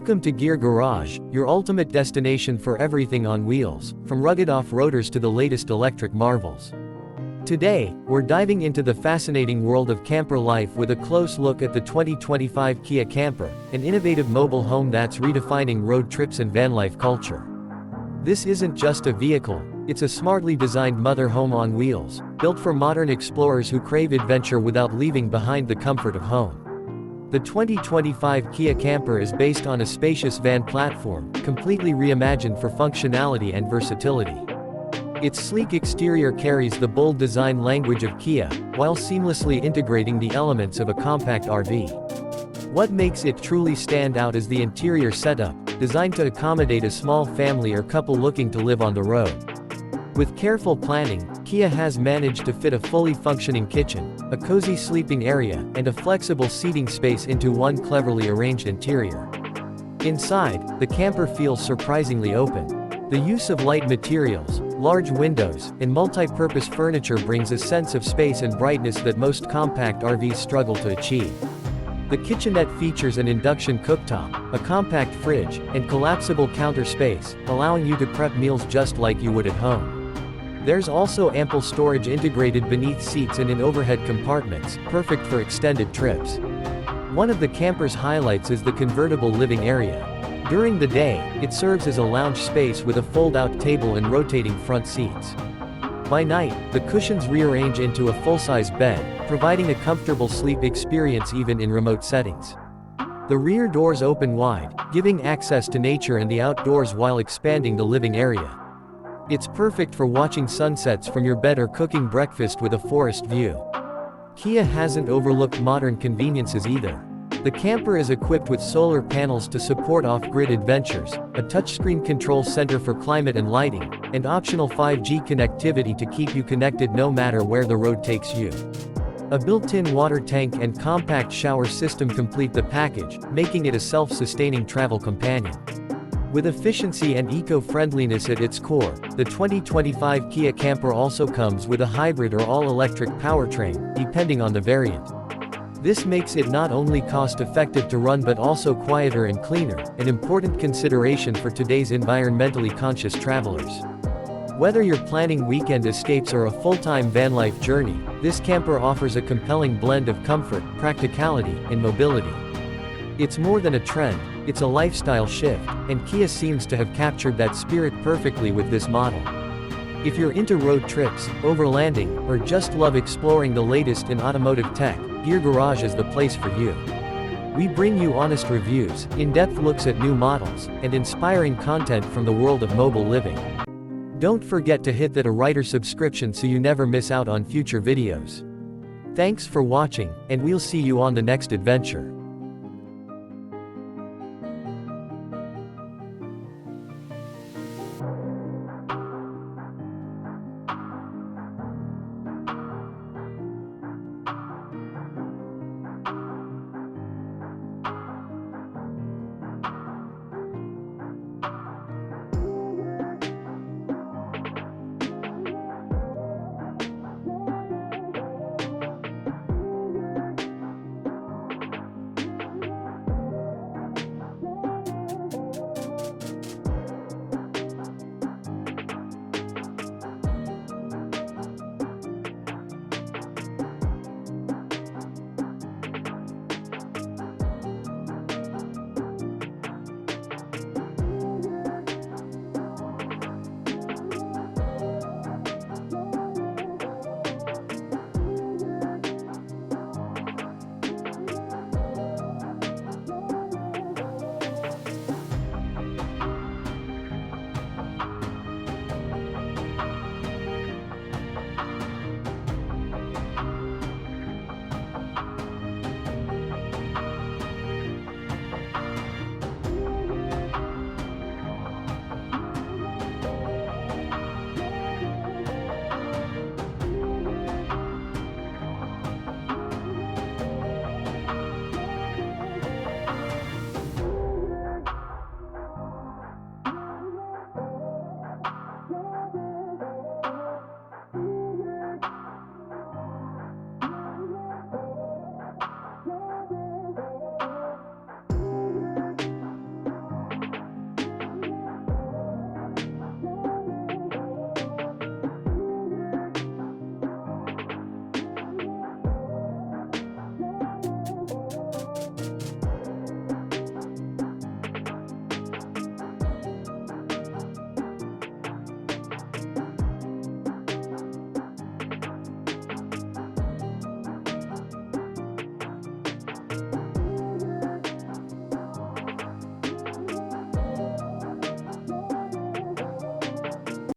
Welcome to Gear Garage, your ultimate destination for everything on wheels, from rugged off-roaders to the latest electric marvels. Today, we're diving into the fascinating world of camper life with a close look at the 2025 Kia Camper, an innovative mobile home that's redefining road trips and vanlife culture. This isn't just a vehicle, it's a smartly designed mother home on wheels, built for modern explorers who crave adventure without leaving behind the comfort of home. The 2025 Kia Camper is based on a spacious van platform, completely reimagined for functionality and versatility. Its sleek exterior carries the bold design language of Kia, while seamlessly integrating the elements of a compact RV. What makes it truly stand out is the interior setup, designed to accommodate a small family or couple looking to live on the road. With careful planning, Kia has managed to fit a fully functioning kitchen, a cozy sleeping area, and a flexible seating space into one cleverly arranged interior. Inside, the camper feels surprisingly open. The use of light materials, large windows, and multi-purpose furniture brings a sense of space and brightness that most compact RVs struggle to achieve. The kitchenette features an induction cooktop, a compact fridge, and collapsible counter space, allowing you to prep meals just like you would at home. There's also ample storage integrated beneath seats and in overhead compartments, perfect for extended trips. One of the camper's highlights is the convertible living area. During the day, it serves as a lounge space with a fold-out table and rotating front seats. By night, the cushions rearrange into a full-size bed, providing a comfortable sleep experience even in remote settings. The rear doors open wide, giving access to nature and the outdoors while expanding the living area. It's perfect for watching sunsets from your bed or cooking breakfast with a forest view. Kia hasn't overlooked modern conveniences either. The camper is equipped with solar panels to support off-grid adventures, a touchscreen control center for climate and lighting, and optional 5G connectivity to keep you connected no matter where the road takes you. A built-in water tank and compact shower system complete the package, making it a self-sustaining travel companion. With efficiency and eco-friendliness at its core, the 2025 Kia Camper also comes with a hybrid or all-electric powertrain, depending on the variant. This makes it not only cost-effective to run but also quieter and cleaner, an important consideration for today's environmentally conscious travelers. Whether you're planning weekend escapes or a full-time vanlife journey, this camper offers a compelling blend of comfort, practicality, and mobility. It's more than a trend, it's a lifestyle shift, and Kia seems to have captured that spirit perfectly with this model. If you're into road trips, overlanding, or just love exploring the latest in automotive tech, Gear Garage is the place for you. We bring you honest reviews, in-depth looks at new models, and inspiring content from the world of mobile living. Don't forget to hit that writer subscription so you never miss out on future videos. Thanks for watching, and we'll see you on the next adventure.